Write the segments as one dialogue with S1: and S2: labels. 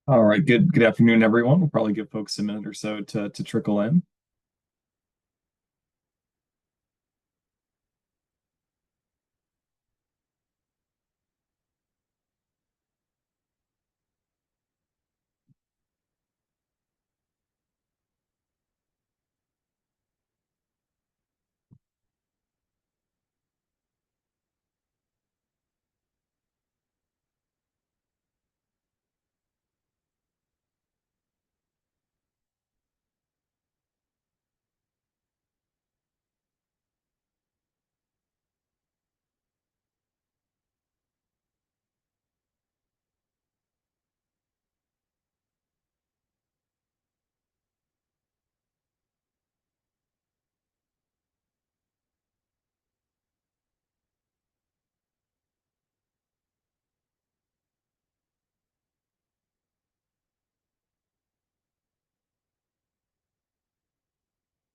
S1: All right, good afternoon, everyone. We'll probably give folks a minute or so to trickle in.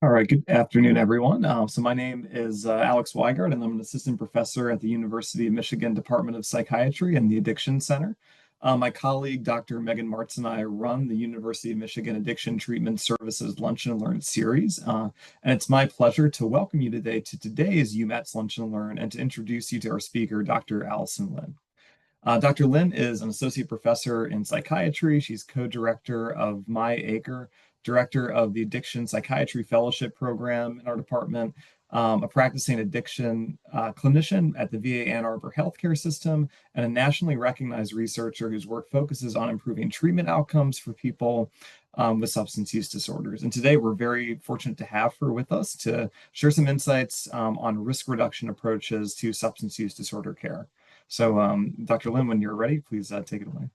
S1: All right, good afternoon, everyone. So my name is Alex Weigert, and I'm an assistant professor at the University of Michigan Department of Psychiatry and the Addiction Center. My colleague, Dr. Megan Martz, and I run the University of Michigan Addiction Treatment Services Lunch and Learn series. And it's my pleasure to welcome you today to today's UMatt's Lunch and Learn and to introduce you to our speaker, Dr. Allison Lin. Dr. Lin is an associate professor in psychiatry. She's co-director of MyACRE, director of the Addiction Psychiatry Fellowship Program in our department, a practicing addiction clinician at the VA Ann Arbor Healthcare System, and a nationally recognized researcher whose work focuses on improving treatment outcomes for people with substance use disorders. And today we're very fortunate to have her with us to share some insights on risk reduction approaches to substance use disorder care. So, Dr. Lin, when you're ready, please take it away.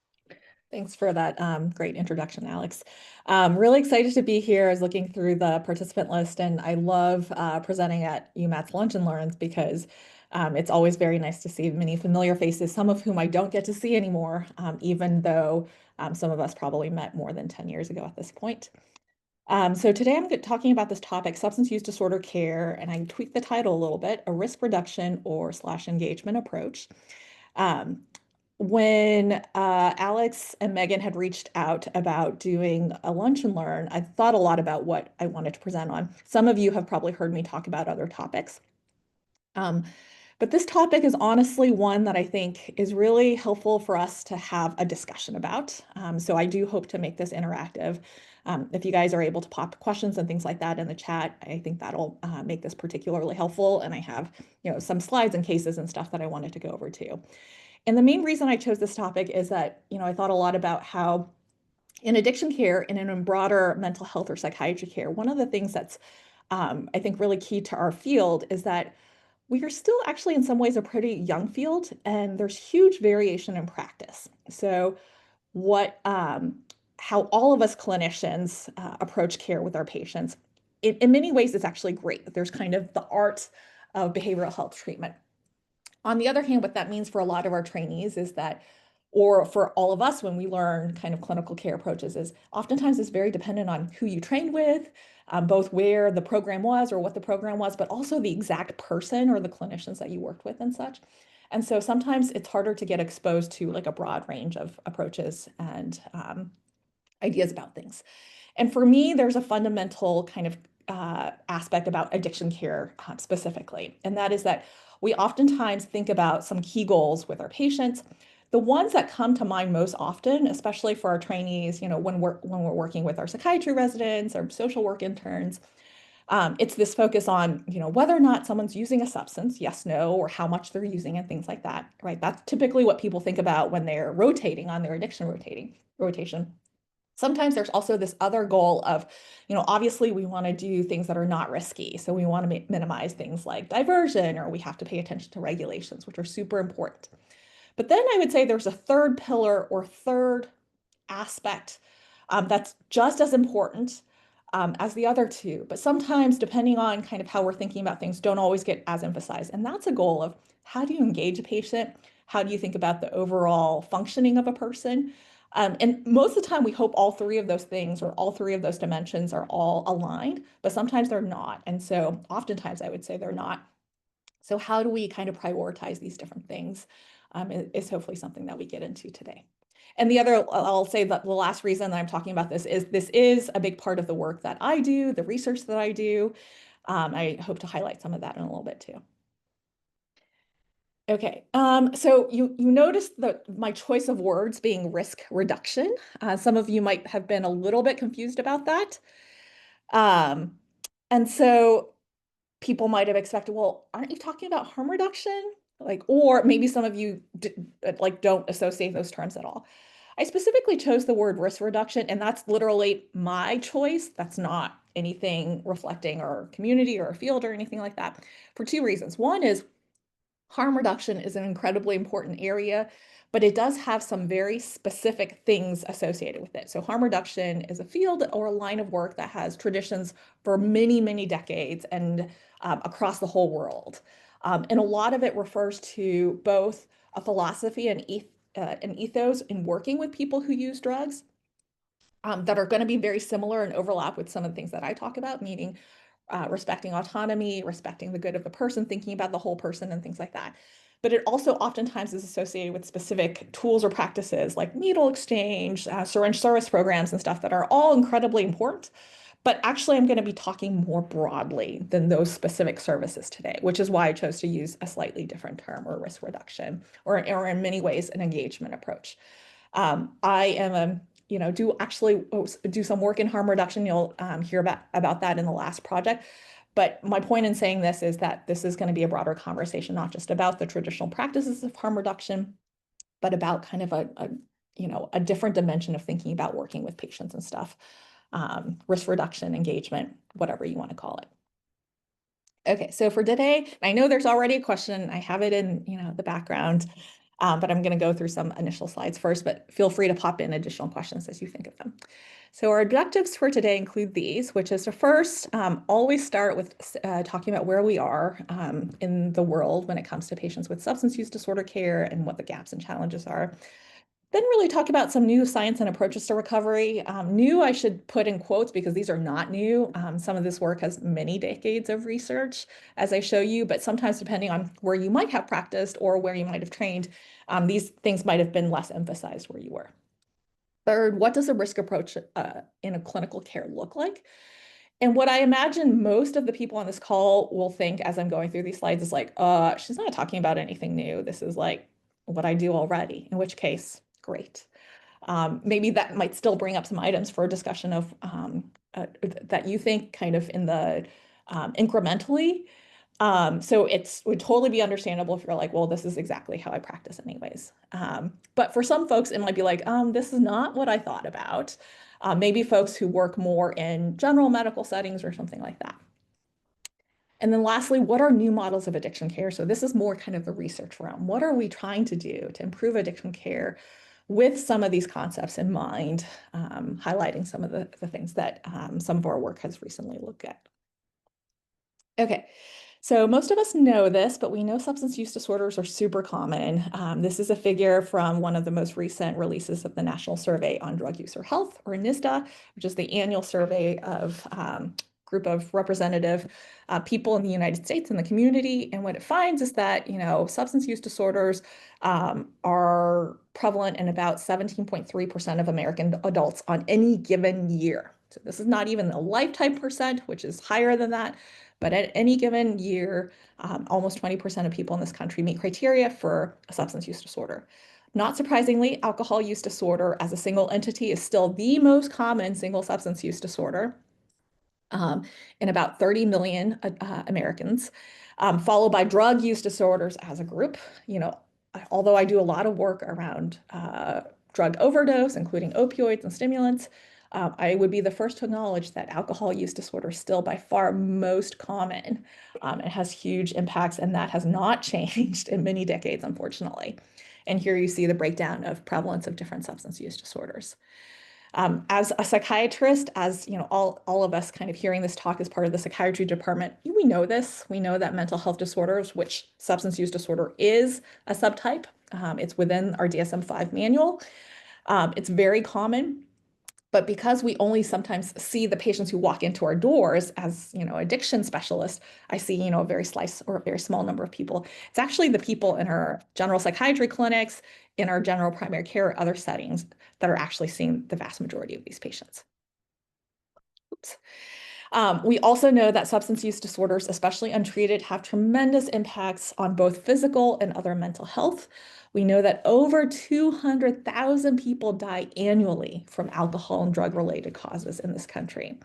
S2: Thanks for that great introduction, Alex. Really excited to be here. I was looking through the participant list, and I love presenting at UMatt's Lunch and Learns because it's always very nice to see many familiar faces, some of whom I don't get to see anymore, even though some of us probably met more than 10 years ago at this point. So today I'm talking about this topic, substance use disorder care, and I tweaked the title a little bit, a risk reduction or slash engagement approach. Um, when Alex and Megan had reached out about doing a lunch and learn, I thought a lot about what I wanted to present on. Some of you have probably heard me talk about other topics. Um, but this topic is honestly one that I think is really helpful for us to have a discussion about. So I do hope to make this interactive. If you guys are able to pop questions and things like that in the chat, I think that'll make this particularly helpful. And I have, some slides and cases and stuff that I wanted to go over too. And the main reason I chose this topic is that, I thought a lot about how in addiction care and in broader mental health or psychiatry care, one of the things that's I think really key to our field is that we are still actually in some ways a pretty young field and there's huge variation in practice. So what how all of us clinicians approach care with our patients, in many ways it's actually great. There's kind of the art of behavioral health treatment. On the other hand, what that means for a lot of our trainees is that, or for all of us when we learn kind of clinical care approaches, is oftentimes it's very dependent on who you trained with, both where the program was or what the program was, but also the exact person or the clinicians that you worked with and such. And so sometimes it's harder to get exposed to like a broad range of approaches and ideas about things. And for me, there's a fundamental kind of aspect about addiction care specifically, and that is that we oftentimes think about some key goals with our patients. The ones that come to mind most often, especially for our trainees, when we're working with our psychiatry residents or social work interns, it's this focus on, whether or not someone's using a substance, yes, no, or how much they're using and things like that, right? That's typically what people think about when they're rotating on their addiction rotation. Sometimes there's also this other goal of, obviously we want to do things that are not risky. So we want to minimize things like diversion, or we have to pay attention to regulations, which are super important. But then I would say there's a third pillar or third aspect that's just as important as the other two. But sometimes, depending on kind of how we're thinking about things, don't always get as emphasized. And that's a goal of how do you engage a patient? How do you think about the overall functioning of a person? And most of the time, we hope all three of those things or all three of those dimensions are all aligned, but sometimes they're not. And so oftentimes I would say they're not. So how do we kind of prioritize these different things is hopefully something that we get into today. And the other, I'll say that the last reason that I'm talking about this is a big part of the work that I do, the research that I do. I hope to highlight some of that in a little bit too. Okay, so you noticed that my choice of words being risk reduction. Some of you might have been a little bit confused about that. Um, and so people might have expected, well, aren't you talking about harm reduction? Like, or maybe some of you like don't associate those terms at all. I specifically chose the word risk reduction, and that's literally my choice. That's not anything reflecting our community or our field or anything like that for two reasons. One is harm reduction is an incredibly important area, but it does have some very specific things associated with it. So harm reduction is a field or a line of work that has traditions for many, many decades and across the whole world. And a lot of it refers to both a philosophy and an ethos in working with people who use drugs that are going to be very similar and overlap with some of the things that I talk about, meaning respecting autonomy, respecting the good of the person, thinking about the whole person and things like that. But it also oftentimes is associated with specific tools or practices like needle exchange, syringe service programs and stuff that are all incredibly important. But actually, I'm going to be talking more broadly than those specific services today, which is why I chose to use a slightly different term, or risk reduction, or in many ways, an engagement approach. I am a do actually do some work in harm reduction. You'll hear about that in the last project. But my point in saying this is that this is going to be a broader conversation, not just about the traditional practices of harm reduction, but about kind of a different dimension of thinking about working with patients and stuff. Risk reduction, engagement, whatever you want to call it. Okay, so for today, I know there's already a question. I have it in the background. But I'm going to go through some initial slides first, but feel free to pop in additional questions as you think of them. So our objectives for today include these, which is to first always start with talking about where we are in the world when it comes to patients with substance use disorder care and what the gaps and challenges are. Then really talk about some new science and approaches to recovery. New, I should put in quotes because these are not new. Some of this work has many decades of research, as I show you, but sometimes depending on where you might have practiced or where you might have trained, these things might have been less emphasized where you were. Third, what does a risk approach in a clinical care look like? And what I imagine most of the people on this call will think as I'm going through these slides is like, she's not talking about anything new. This is like what I do already, in which case, great. Maybe that might still bring up some items for a discussion of that you think kind of in the incrementally. So it would totally be understandable if you're like, well, this is exactly how I practice anyways. But for some folks, it might be like, this is not what I thought about. Maybe folks who work more in general medical settings or something like that. And then lastly, what are new models of addiction care? So this is more kind of the research realm. What are we trying to do to improve addiction care with some of these concepts in mind, highlighting some of the things that some of our work has recently looked at. Okay, so most of us know this, but we know substance use disorders are super common. This is a figure from one of the most recent releases of the National Survey on Drug User Health, or NISDA, which is the annual survey of group of representative people in the United States and the community. And what it finds is that, substance use disorders are prevalent in about 17.3% of American adults on any given year. So this is not even a lifetime percent, which is higher than that. But at any given year, almost 20% of people in this country meet criteria for a substance use disorder. Not surprisingly, alcohol use disorder as a single entity is still the most common single substance use disorder in about 30 million Americans, followed by drug use disorders as a group. Although I do a lot of work around drug overdose, including opioids and stimulants, I would be the first to acknowledge that alcohol use disorder is still by far most common. It has huge impacts, and that has not changed in many decades, unfortunately. And here you see the breakdown of prevalence of different substance use disorders. As a psychiatrist, as all of us kind of hearing this talk as part of the psychiatry department, we know this. We know that mental health disorders, which substance use disorder is a subtype, it's within our DSM-5 manual. It's very common. But because we only sometimes see the patients who walk into our doors as, addiction specialists, I see, a very slice or a very small number of people. It's actually the people in our general psychiatry clinics, in our general primary care, or other settings that are actually seeing the vast majority of these patients. Oops. We also know that substance use disorders, especially untreated, have tremendous impacts on both physical and other mental health. We know that over 200,000 people die annually from alcohol and drug-related causes in this country.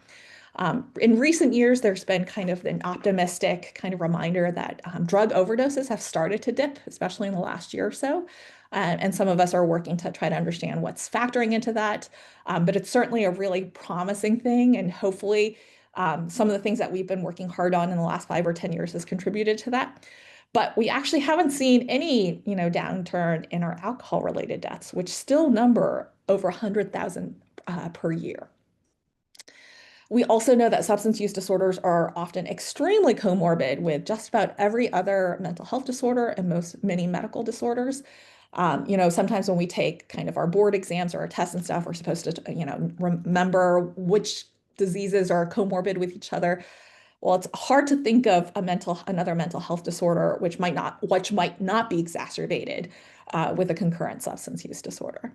S2: In recent years, there's been kind of an optimistic kind of reminder that drug overdoses have started to dip, especially in the last year or so. And some of us are working to try to understand what's factoring into that. But it's certainly a really promising thing. And hopefully, some of the things that we've been working hard on in the last 5 or 10 years has contributed to that. But we actually haven't seen any, downturn in our alcohol-related deaths, which still number over 100,000 per year. We also know that substance use disorders are often extremely comorbid with just about every other mental health disorder and many medical disorders. Sometimes when we take kind of our board exams or our tests and stuff, we're supposed to, remember which diseases are comorbid with each other. Well, it's hard to think of another mental health disorder which might not be exacerbated with a concurrent substance use disorder.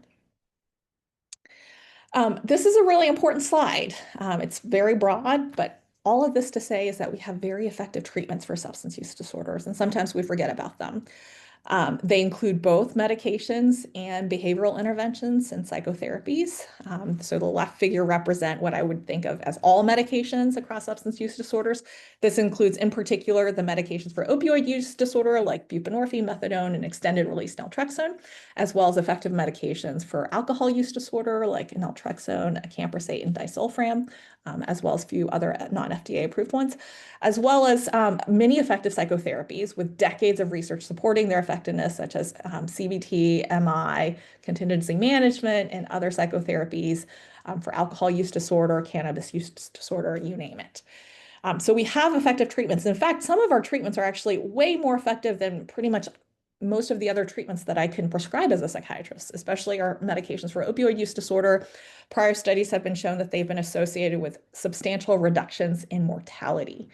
S2: This is a really important slide. It's very broad, but all of this to say is that we have very effective treatments for substance use disorders, and sometimes we forget about them. They include both medications and behavioral interventions and psychotherapies. So the left figure represent what I would think of as all medications across substance use disorders. This includes, in particular, the medications for opioid use disorder like buprenorphine, methadone, and extended-release naltrexone, as well as effective medications for alcohol use disorder like naltrexone, acamprosate, and disulfiram, as well as a few other non-FDA approved ones, as well as many effective psychotherapies with decades of research supporting their effectiveness, such as CBT, MI, contingency management, and other psychotherapies for alcohol use disorder, cannabis use disorder, you name it. So we have effective treatments. In fact, some of our treatments are actually way more effective than pretty much most of the other treatments that I can prescribe as a psychiatrist, especially our medications for opioid use disorder. Prior studies have been shown that they've been associated with substantial reductions in mortality.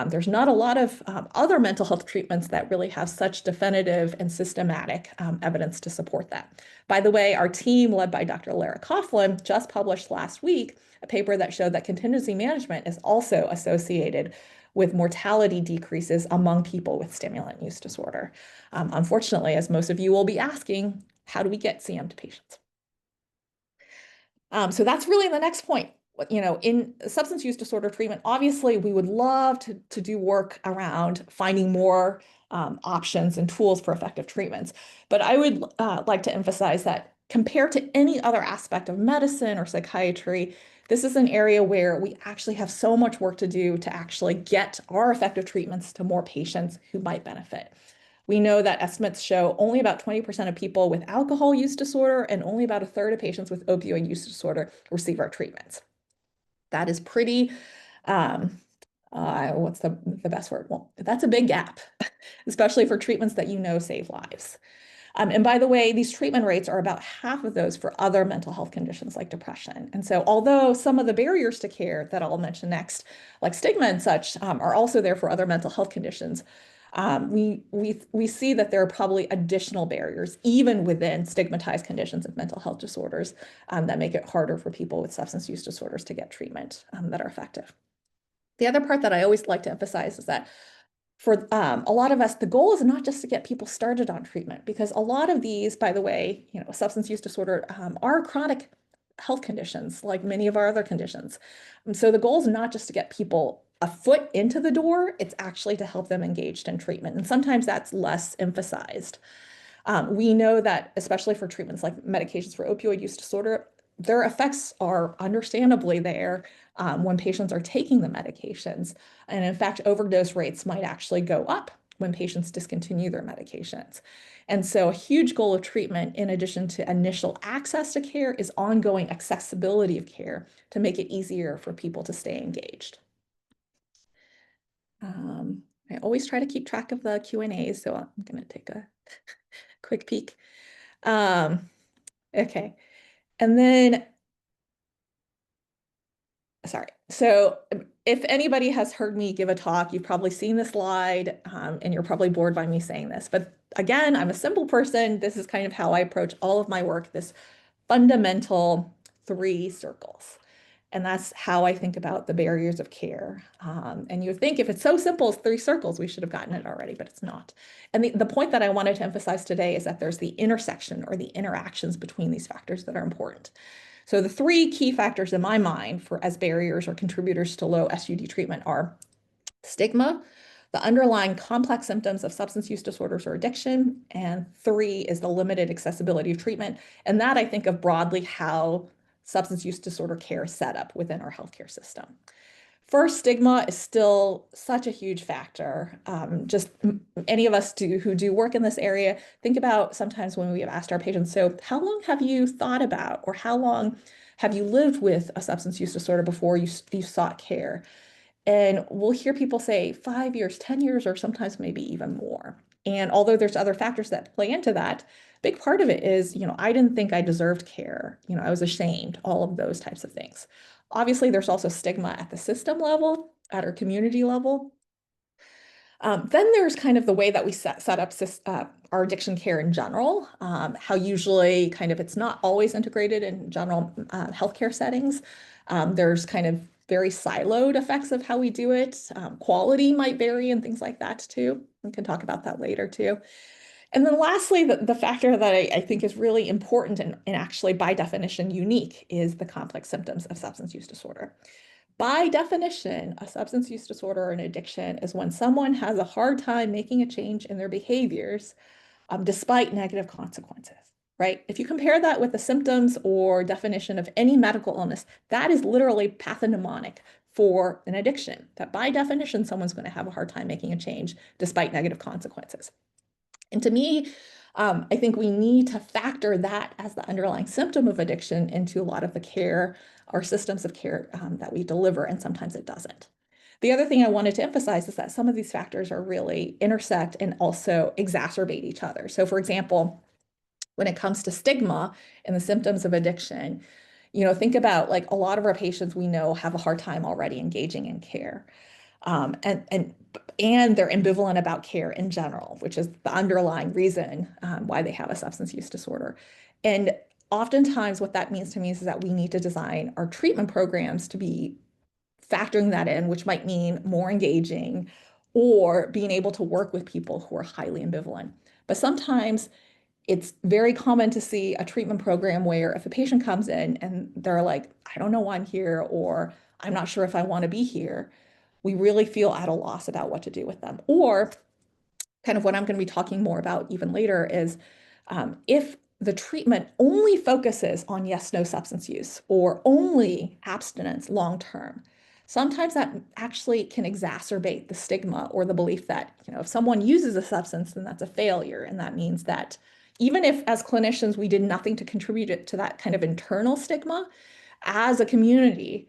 S2: There's not a lot of other mental health treatments that really have such definitive and systematic evidence to support that. By the way, our team, led by Dr. Lara Coughlin, just published last week a paper that showed that contingency management is also associated with mortality decreases among people with stimulant use disorder. Unfortunately, as most of you will be asking, how do we get CM to patients? So that's really the next point. In substance use disorder treatment, obviously, we would love to do work around finding more options and tools for effective treatments. But I would like to emphasize that compared to any other aspect of medicine or psychiatry, this is an area where we actually have so much work to do to actually get our effective treatments to more patients who might benefit. We know that estimates show only about 20% of people with alcohol use disorder and only about a third of patients with opioid use disorder receive our treatments. That is pretty, what's the best word? Well, that's a big gap, especially for treatments that save lives. And by the way, these treatment rates are about half of those for other mental health conditions like depression. And so although some of the barriers to care that I'll mention next, like stigma and such, are also there for other mental health conditions, we see that there are probably additional barriers, even within stigmatized conditions of mental health disorders, that make it harder for people with substance use disorders to get treatment that are effective. The other part that I always like to emphasize is that for a lot of us, the goal is not just to get people started on treatment, because a lot of these, by the way, substance use disorder are chronic health conditions like many of our other conditions. And so the goal is not just to get people a foot into the door, it's actually to help them engaged in treatment. And sometimes that's less emphasized. We know that, especially for treatments like medications for opioid use disorder, their effects are understandably there when patients are taking the medications. And in fact, overdose rates might actually go up when patients discontinue their medications. And so a huge goal of treatment, in addition to initial access to care, is ongoing accessibility of care to make it easier for people to stay engaged. I always try to keep track of the Q&As, so I'm going to take a quick peek. Okay. And then sorry. So if anybody has heard me give a talk, you've probably seen this slide, and you're probably bored by me saying this. But again, I'm a simple person. This is kind of how I approach all of my work, this fundamental three circles. And that's how I think about the barriers of care. And you would think if it's so simple as three circles, we should have gotten it already, but it's not. And the point that I wanted to emphasize today is that there's the intersection or the interactions between these factors that are important. So the three key factors in my mind for as barriers or contributors to low SUD treatment are stigma, the underlying complex symptoms of substance use disorders or addiction, and three is the limited accessibility of treatment. And that I think of broadly how substance use disorder care is set up within our healthcare system. First, stigma is still such a huge factor. Just any of us who do work in this area, think about sometimes when we have asked our patients, so how long have you thought about, or how long have you lived with a substance use disorder before you sought care? And we'll hear people say 5 years, 10 years, or sometimes maybe even more. And although there's other factors that play into that, big part of it is, I didn't think I deserved care. I was ashamed, all of those types of things. Obviously, there's also stigma at the system level, at our community level. Then there's kind of the way that we set up our addiction care in general, how usually kind of it's not always integrated in general healthcare settings. There's kind of very siloed effects of how we do it. Quality might vary and things like that too. We can talk about that later too. And then lastly, the factor that I think is really important and actually by definition unique is the complex symptoms of substance use disorder. By definition, a substance use disorder or an addiction is when someone has a hard time making a change in their behaviors despite negative consequences, right? If you compare that with the symptoms or definition of any medical illness, that is literally pathognomonic for an addiction, that by definition, someone's going to have a hard time making a change despite negative consequences. And to me, I think we need to factor that as the underlying symptom of addiction into a lot of the care or systems of care that we deliver, and sometimes it doesn't. The other thing I wanted to emphasize is that some of these factors are really intersect and also exacerbate each other. So for example, when it comes to stigma and the symptoms of addiction, think about like a lot of our patients we know have a hard time already engaging in care. And they're ambivalent about care in general, which is the underlying reason why they have a substance use disorder. And oftentimes what that means to me is that we need to design our treatment programs to be factoring that in, which might mean more engaging or being able to work with people who are highly ambivalent. But sometimes it's very common to see a treatment program where if a patient comes in and they're like, I don't know why I'm here, or I'm not sure if I want to be here, we really feel at a loss about what to do with them. Or kind of what I'm going to be talking more about even later is if the treatment only focuses on yes, no substance use or only abstinence long term, sometimes that actually can exacerbate the stigma or the belief that, if someone uses a substance, then that's a failure. And that means that even if as clinicians we did nothing to contribute to that kind of internal stigma, as a community,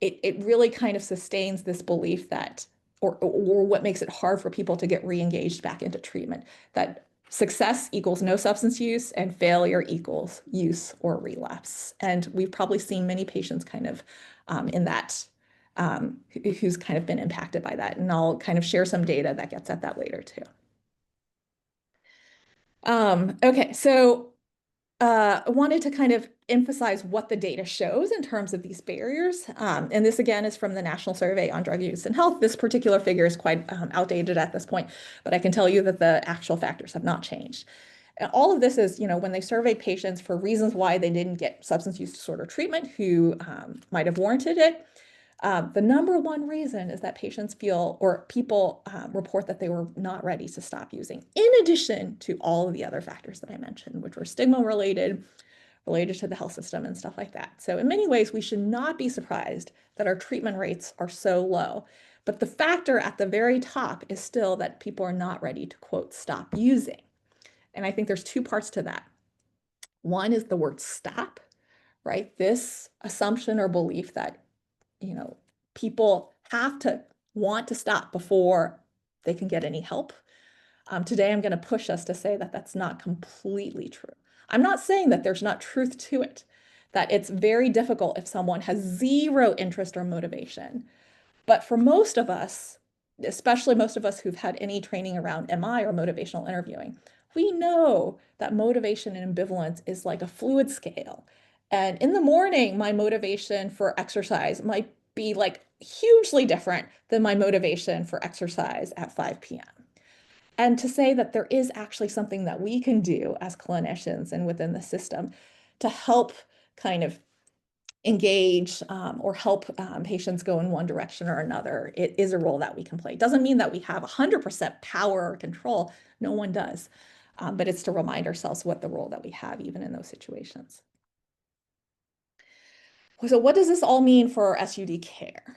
S2: it really kind of sustains this belief that, or what makes it hard for people to get re-engaged back into treatment, that success equals no substance use and failure equals use or relapse. And we've probably seen many patients kind of in that, who's kind of been impacted by that. And I'll kind of share some data that gets at that later too. Okay, so I wanted to kind of emphasize what the data shows in terms of these barriers. And this again is from the National Survey on Drug Use and Health. This particular figure is quite outdated at this point, but I can tell you that the actual factors have not changed. And all of this is, when they surveyed patients for reasons why they didn't get substance use disorder treatment who might have warranted it. The number one reason is that patients feel, or people report that they were not ready to stop using, in addition to all of the other factors that I mentioned, which were stigma related to the health system and stuff like that. So in many ways, we should not be surprised that our treatment rates are so low. But the factor at the very top is still that people are not ready to, quote, stop using. And I think there's two parts to that. One is the word stop, right? This assumption or belief that people have to want to stop before they can get any help. Today, I'm going to push us to say that that's not completely true. I'm not saying that there's not truth to it. that it's very difficult if someone has zero interest or motivation. But for most of us, especially most of us who've had any training around MI or motivational interviewing, we know that motivation and ambivalence is like a fluid scale. And in the morning, my motivation for exercise might be like hugely different than my motivation for exercise at 5 p.m. And to say that there is actually something that we can do as clinicians and within the system to help kind of engage or help patients go in one direction or another, it is a role that we can play. It doesn't mean that we have 100% power or control. No one does. But it's to remind ourselves what the role that we have even in those situations. So what does this all mean for SUD care?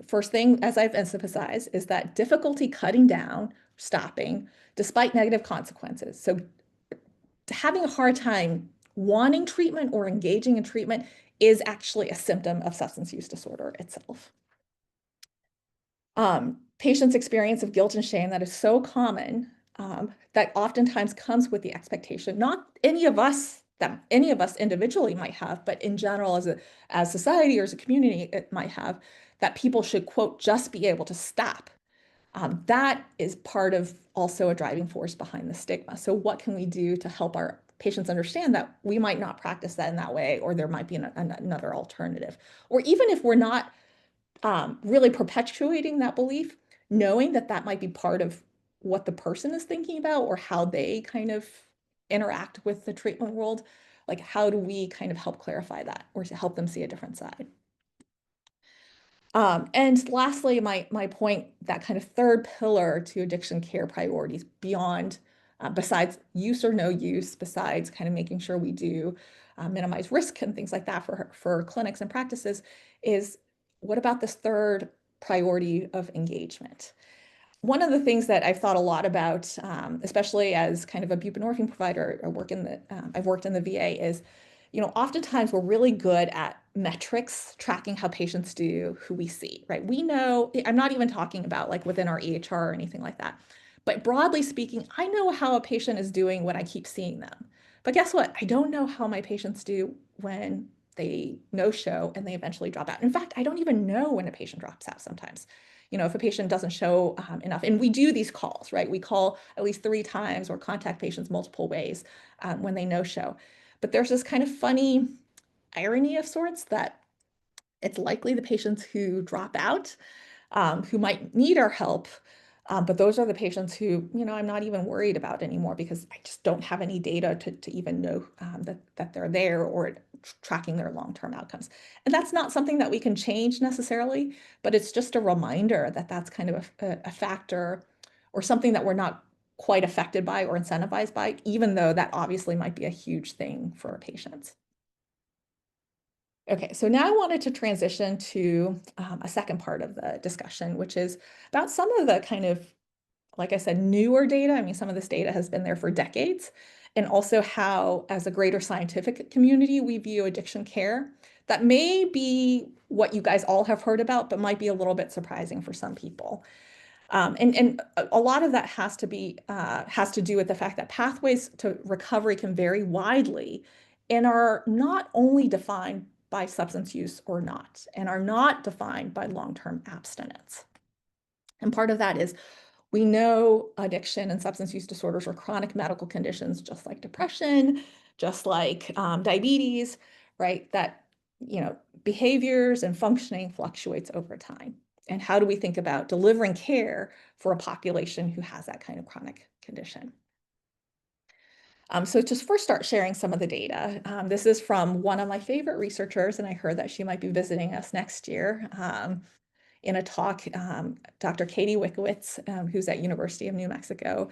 S2: First thing, as I've emphasized, is that difficulty cutting down, stopping, despite negative consequences. So having a hard time wanting treatment or engaging in treatment is actually a symptom of substance use disorder itself. Patients' experience of guilt and shame that is so common that oftentimes comes with the expectation, not any of us that any of us individually might have, but in general as society or as a community, it might have, that people should, quote, just be able to stop. That is part of also a driving force behind the stigma. So what can we do to help our patients understand that we might not practice that in that way, or there might be another alternative? Or even if we're not really perpetuating that belief, knowing that that might be part of what the person is thinking about or how they kind of interact with the treatment world, like how do we kind of help clarify that or to help them see a different side? And lastly, my point, that kind of third pillar to addiction care priorities beyond, besides use or no use, besides kind of making sure we do minimize risk and things like that for clinics and practices, is what about this third priority of engagement? One of the things that I've thought a lot about, especially as kind of a buprenorphine provider, I've worked in the VA, is, oftentimes we're really good at metrics, tracking how patients do, who we see, right? We know, I'm not even talking about like within our EHR or anything like that, but broadly speaking, I know how a patient is doing when I keep seeing them. But guess what? I don't know how my patients do when they no-show and they eventually drop out. In fact, I don't even know when a patient drops out sometimes. If a patient doesn't show enough, and we do these calls, right? We call at least 3 times or contact patients multiple ways when they no-show. But there's this kind of funny irony of sorts that it's likely the patients who drop out, who might need our help, but those are the patients who, I'm not even worried about anymore because I just don't have any data to even know that they're there or tracking their long-term outcomes. And that's not something that we can change necessarily, but it's just a reminder that that's kind of a factor or something that we're not quite affected by or incentivized by, even though that obviously might be a huge thing for our patients. Okay, so now I wanted to transition to a second part of the discussion, which is about some of the kind of, like I said, newer data. I mean, some of this data has been there for decades, and also how, as a greater scientific community, we view addiction care. That may be what you guys all have heard about, but might be a little bit surprising for some people. And a lot of that has to do with the fact that pathways to recovery can vary widely and are not only defined by substance use or not, and are not defined by long-term abstinence. And part of that is we know addiction and substance use disorders are chronic medical conditions, just like depression, just like diabetes, right? That, behaviors and functioning fluctuates over time. And how do we think about delivering care for a population who has that kind of chronic condition? So just first start sharing some of the data. This is from one of my favorite researchers, and I heard that she might be visiting us next year in a talk. Dr. Katie Wickowitz, who's at University of New Mexico,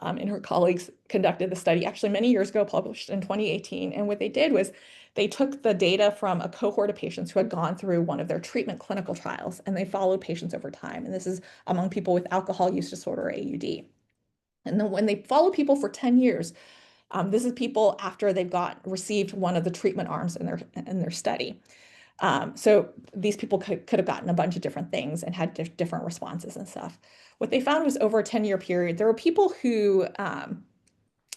S2: and her colleagues conducted the study actually many years ago, published in 2018. And what they did was they took the data from a cohort of patients who had gone through one of their treatment clinical trials, and they followed patients over time. And this is among people with alcohol use disorder, AUD. And then when they followed people for 10 years, this is people after they've received one of the treatment arms in their study. So these people could have gotten a bunch of different things and had different responses and stuff. What they found was over a 10-year period, there were people who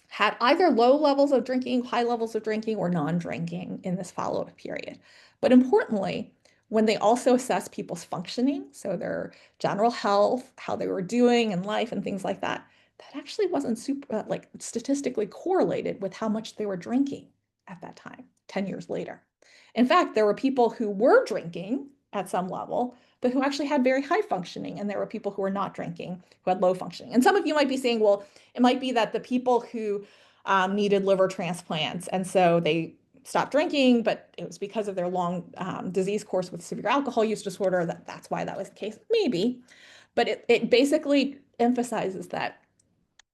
S2: had either low levels of drinking, high levels of drinking, or non-drinking in this follow-up period. But importantly, when they also assessed people's functioning, so their general health, how they were doing in life and things like that, that actually wasn't super like statistically correlated with how much they were drinking at that time, 10 years later. In fact, there were people who were drinking at some level, but who actually had very high functioning, and there were people who were not drinking who had low functioning. And some of you might be saying, well, it might be that the people who needed liver transplants, and so they stopped drinking, but it was because of their long disease course with severe alcohol use disorder, that's why that was the case. Maybe, but it basically emphasizes that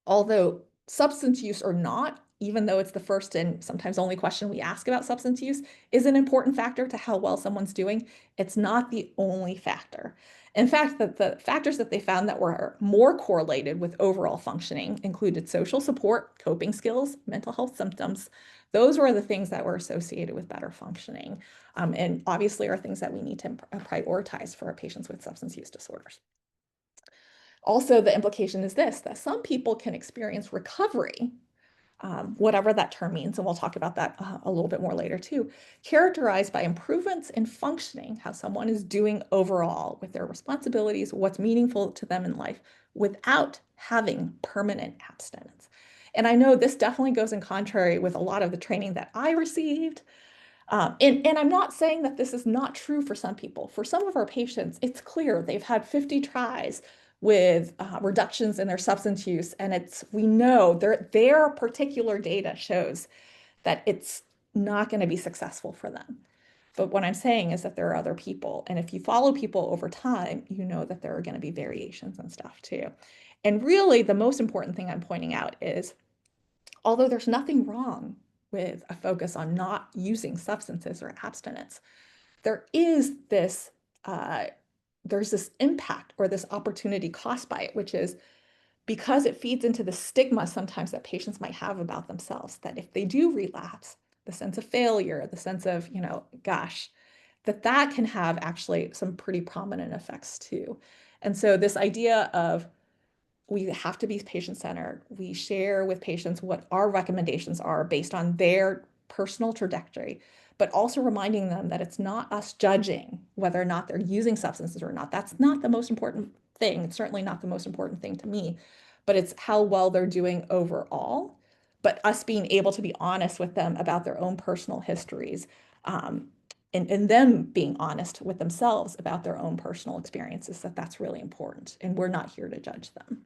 S2: although substance use or not, even though it's the first and sometimes only question we ask about substance use, is an important factor to how well someone's doing, it's not the only factor. In fact, the factors that they found that were more correlated with overall functioning included social support, coping skills, mental health symptoms. Those were the things that were associated with better functioning, and obviously are things that we need to prioritize for our patients with substance use disorders. Also, the implication is this, that some people can experience recovery, whatever that term means, and we'll talk about that a little bit more later too, characterized by improvements in functioning, how someone is doing overall with their responsibilities, what's meaningful to them in life, without having permanent abstinence. And I know this definitely goes in contrary with a lot of the training that I received. And I'm not saying that this is not true for some people. For some of our patients, it's clear they've had 50 tries with reductions in their substance use, and we know their particular data shows that it's not going to be successful for them. But what I'm saying is that there are other people, and if you follow people over time, you know that there are going to be variations and stuff too. And really, the most important thing I'm pointing out is, although there's nothing wrong with a focus on not using substances or abstinence, there is this there's this impact or this opportunity cost by it, which is because it feeds into the stigma sometimes that patients might have about themselves, that if they do relapse, the sense of failure, the sense of, gosh, that can have actually some pretty prominent effects too. And so this idea of we have to be patient-centered. We share with patients what our recommendations are based on their personal trajectory, but also reminding them that it's not us judging whether or not they're using substances or not. That's not the most important thing. It's certainly not the most important thing to me, but it's how well they're doing overall. But us being able to be honest with them about their own personal histories, and them being honest with themselves about their own personal experiences, that's really important. And we're not here to judge them.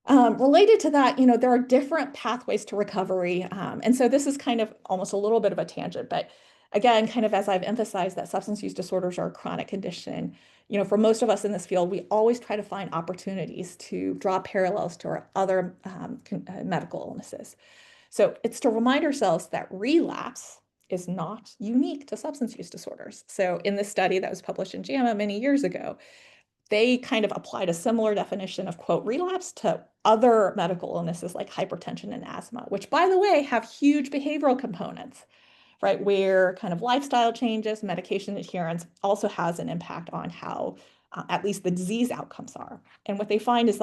S2: Related to that, there are different pathways to recovery. And so this is kind of almost a little bit of a tangent, but again, kind of as I've emphasized that substance use disorders are a chronic condition, for most of us in this field, we always try to find opportunities to draw parallels to our other medical illnesses. So it's to remind ourselves that relapse is not unique to substance use disorders. So in this study that was published in JAMA many years ago, they kind of applied a similar definition of, quote, relapse to other medical illnesses like hypertension and asthma, which, by the way, have huge behavioral components, right? Where kind of lifestyle changes, medication adherence also has an impact on how at least the disease outcomes are. And what they find is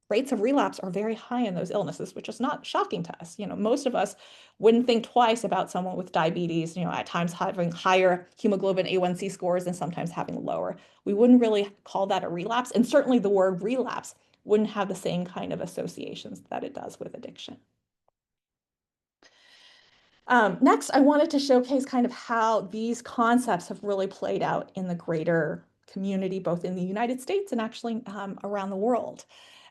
S2: rates of relapse are very high in those illnesses, which is not shocking to us. Most of us wouldn't think twice about someone with diabetes, at times having higher hemoglobin A1C scores and sometimes having lower. We wouldn't really call that a relapse. And certainly the word relapse wouldn't have the same kind of associations that it does with addiction. Next, I wanted to showcase kind of how these concepts have really played out in the greater community, both in the United States and actually around the world.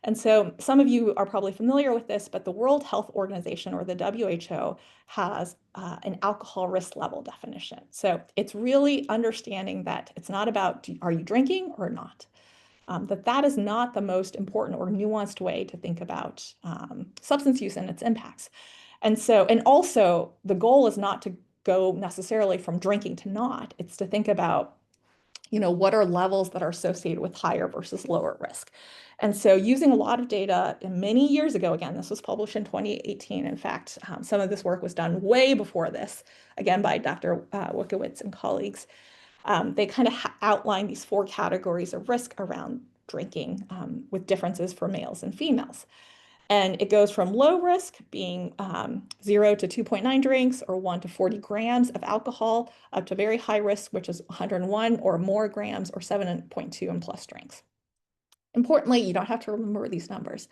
S2: And so some of you are probably familiar with this, but the World Health Organization, or the WHO, has an alcohol risk level definition. So it's really understanding that it's not about are you drinking or not. That is not the most important or nuanced way to think about substance use and its impacts. And also the goal is not to go necessarily from drinking to not, it's to think about, what are levels that are associated with higher versus lower risk. And so using a lot of data many years ago, again, this was published in 2018. In fact, some of this work was done way before this, again, by Dr. Wojciechowicz and colleagues. They kind of outline these 4 categories of risk around drinking with differences for males and females. And it goes from low risk, being 0 to 2.9 drinks or 1 to 40 grams of alcohol, up to very high risk, which is 101 or more grams or 7.2 and plus drinks. Importantly, you don't have to remember these numbers,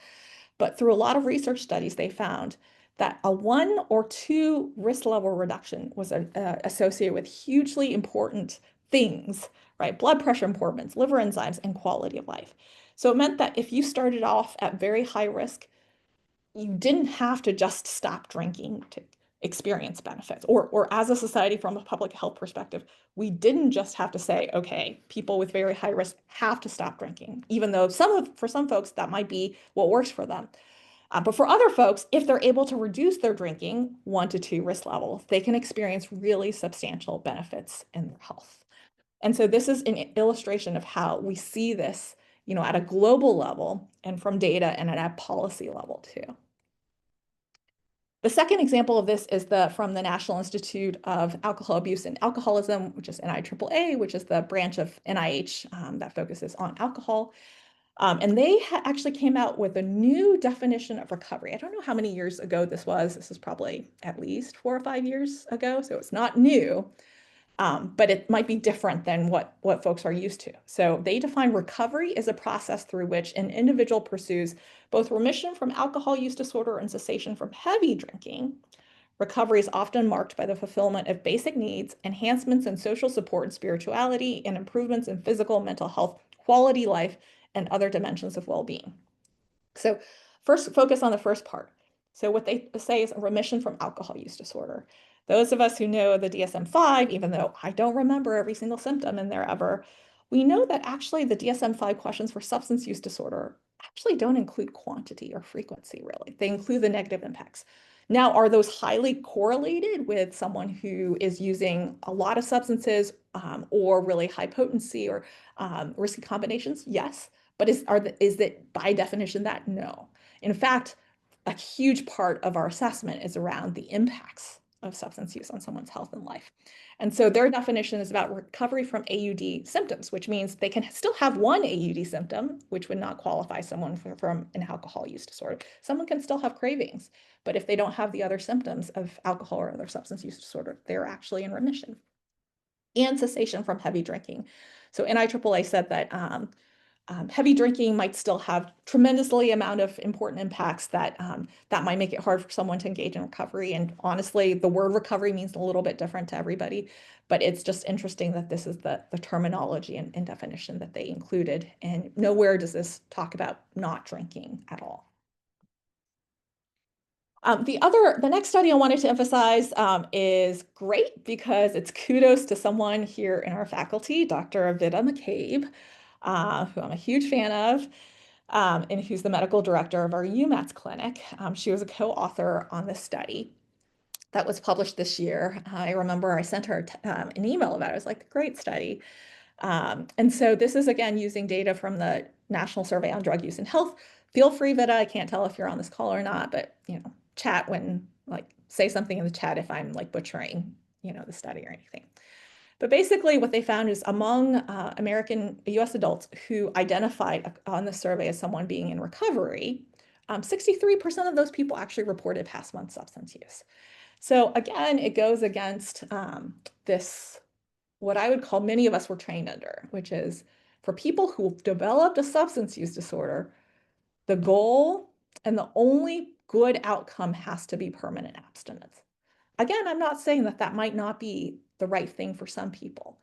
S2: but through a lot of research studies, they found that a 1 or 2 risk level reduction was associated with hugely important things, right? Blood pressure improvements, liver enzymes, and quality of life. So it meant that if you started off at very high risk, you didn't have to just stop drinking to experience benefits. Or as a society, from a public health perspective, we didn't just have to say, okay, people with very high risk have to stop drinking, even though for some folks that might be what works for them. But for other folks, if they're able to reduce their drinking 1 to 2 risk levels, they can experience really substantial benefits in their health. And so this is an illustration of how we see this, at a global level and from data and at a policy level too. The second example of this is from the National Institute of Alcohol Abuse and Alcoholism, which is NIAAA, which is the branch of NIH that focuses on alcohol. And they actually came out with a new definition of recovery. I don't know how many years ago this was. This is probably at least 4 or 5 years ago, so it's not new. But it might be different than what folks are used to. So they define recovery as a process through which an individual pursues both remission from alcohol use disorder and cessation from heavy drinking. Recovery is often marked by the fulfillment of basic needs, enhancements in social support and spirituality, and improvements in physical, mental health, quality life, and other dimensions of well-being. So first, focus on the first part. So what they say is a remission from alcohol use disorder. Those of us who know the DSM-5, even though I don't remember every single symptom in there ever, we know that actually the DSM-5 questions for substance use disorder actually don't include quantity or frequency, really. They include the negative impacts. Now, are those highly correlated with someone who is using a lot of substances or really high potency or risky combinations? Yes. But is it by definition that? No. In fact, a huge part of our assessment is around the impacts of substance use on someone's health and life. And so their definition is about recovery from AUD symptoms, which means they can still have one AUD symptom, which would not qualify someone from an alcohol use disorder. Someone can still have cravings, but if they don't have the other symptoms of alcohol or other substance use disorder, they're actually in remission. And cessation from heavy drinking. So NIAAA said that heavy drinking might still have tremendously amount of important impacts that might make it hard for someone to engage in recovery. And honestly, the word recovery means a little bit different to everybody, but it's just interesting that this is the terminology and definition that they included. And nowhere does this talk about not drinking at all. The next study I wanted to emphasize is great because it's kudos to someone here in our faculty, Dr. Vida McCabe, who I'm a huge fan of, and who's the medical director of our UMass clinic. She was a co-author on this study that was published this year. I remember I sent her an email about it. It was like a great study. And so this is, again, using data from the National Survey on Drug Use and Health. Feel free, Vida, I can't tell if you're on this call or not, but, chat say something in the chat if I'm butchering, the study or anything. But basically what they found is among US adults who identified on the survey as someone being in recovery, 63% of those people actually reported past month substance use. So again, it goes against this, what I would call many of us were trained under, which is for people who've developed a substance use disorder, the goal and the only good outcome has to be permanent abstinence. Again, I'm not saying that might not be the right thing for some people,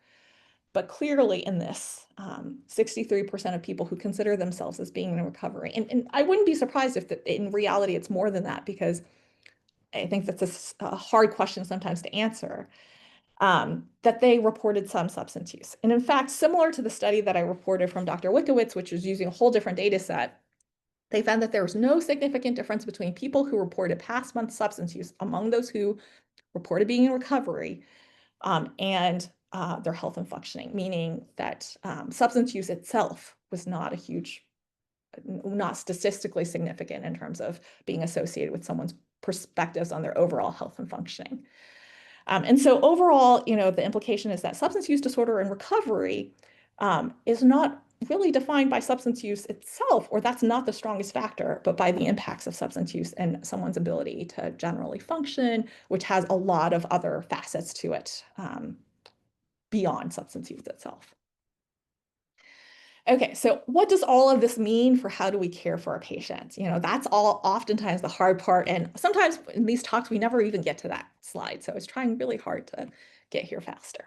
S2: but clearly in this, 63% of people who consider themselves as being in recovery, and I wouldn't be surprised if in reality it's more than that, because I think that's a hard question sometimes to answer, that they reported some substance use. And in fact, similar to the study that I reported from Dr. Wikowitz, which was using a whole different data set, they found that there was no significant difference between people who reported past month substance use among those who reported being in recovery and their health and functioning, meaning that substance use itself was not not statistically significant in terms of being associated with someone's perspectives on their overall health and functioning. And so overall, the implication is that substance use disorder and recovery is not really defined by substance use itself, or that's not the strongest factor, but by the impacts of substance use and someone's ability to generally function, which has a lot of other facets to it beyond substance use itself. Okay, so what does all of this mean for how do we care for our patients? That's all oftentimes the hard part. And sometimes in these talks, we never even get to that slide. So I was trying really hard to get here faster.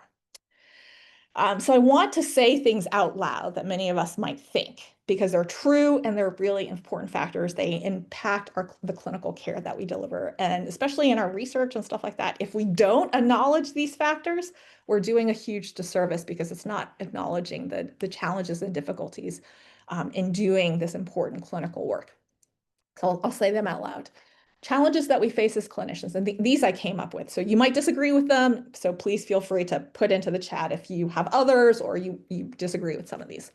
S2: So I want to say things out loud that many of us might think because they're true and they're really important factors. They impact the clinical care that we deliver. And especially in our research and stuff like that, if we don't acknowledge these factors, we're doing a huge disservice because it's not acknowledging the challenges and difficulties in doing this important clinical work. So I'll say them out loud. Challenges that we face as clinicians, and these I came up with. So you might disagree with them, so please feel free to put into the chat if you have others or you disagree with some of these.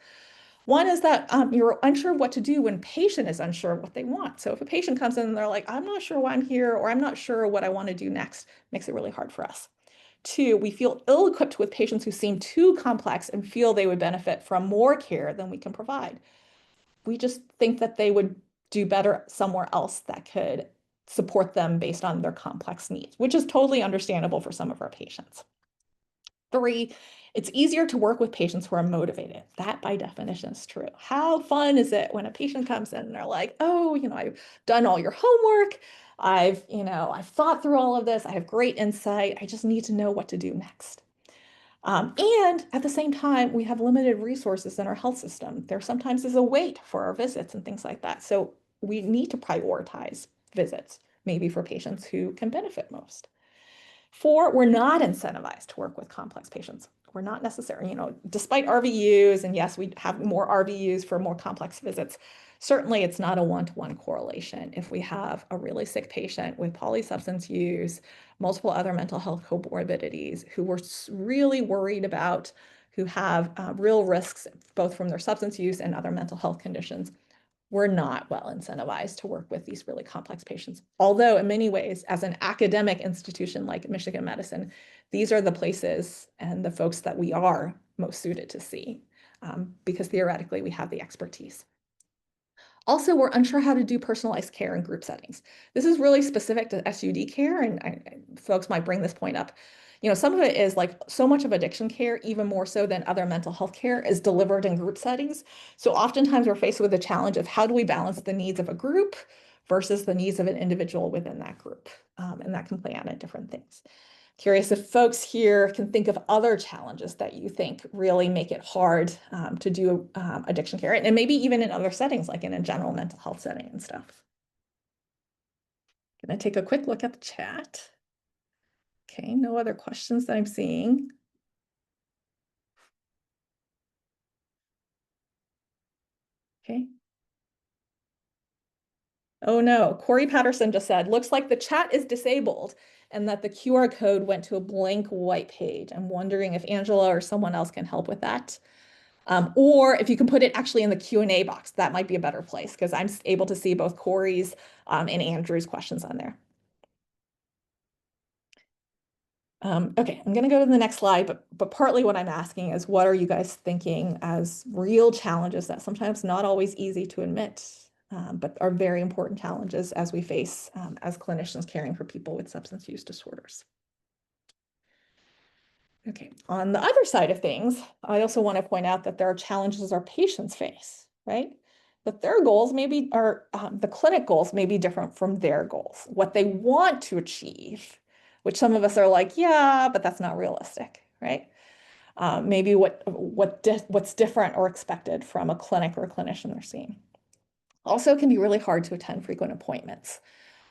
S2: One is that you're unsure of what to do when patient is unsure of what they want. So if a patient comes in and they're like, I'm not sure why I'm here, or I'm not sure what I want to do next, makes it really hard for us. Two, we feel ill-equipped with patients who seem too complex and feel they would benefit from more care than we can provide. We just think that they would do better somewhere else that could support them based on their complex needs, which is totally understandable for some of our patients. Three, it's easier to work with patients who are motivated. That by definition is true. How fun is it when a patient comes in and they're like, oh, I've done all your homework. I've thought through all of this. I have great insight. I just need to know what to do next. And at the same time, we have limited resources in our health system. There sometimes is a wait for our visits and things like that. So we need to prioritize visits, maybe for patients who can benefit most. Four, we're not incentivized to work with complex patients. We're not necessarily, despite RVUs, and yes, we have more RVUs for more complex visits. Certainly, it's not a one-to-one correlation. If we have a really sick patient with polysubstance use, multiple other mental health comorbidities, who we're really worried about, who have real risks, both from their substance use and other mental health conditions, we're not well incentivized to work with these really complex patients. Although in many ways, as an academic institution like Michigan Medicine, these are the places and the folks that we are most suited to see because theoretically we have the expertise. Also, we're unsure how to do personalized care in group settings. This is really specific to SUD care, and folks might bring this point up. Some of it is like so much of addiction care, even more so than other mental health care, is delivered in group settings. So oftentimes we're faced with the challenge of how do we balance the needs of a group versus the needs of an individual within that group. And that can play out in different things. Curious if folks here can think of other challenges that you think really make it hard to do addiction care, and maybe even in other settings, like in a general mental health setting and stuff. Gonna take a quick look at the chat. Okay, no other questions that I'm seeing. Okay. Oh no, Corey Patterson just said, looks like the chat is disabled and that the QR code went to a blank white page. I'm wondering if Angela or someone else can help with that. Or if you can put it actually in the Q&A box, that might be a better place because I'm able to see both Corey's and Andrew's questions on there. Okay, I'm going to go to the next slide, but partly what I'm asking is what are you guys thinking as real challenges that sometimes not always easy to admit, but are very important challenges as we face as clinicians caring for people with substance use disorders. Okay, on the other side of things, I also want to point out that there are challenges our patients face, right? But their goals maybe are, the clinic goals may be different from their goals, what they want to achieve, which some of us are like, yeah, but that's not realistic, right? Maybe what's different or expected from a clinic or a clinician they're seeing. Also, it can be really hard to attend frequent appointments.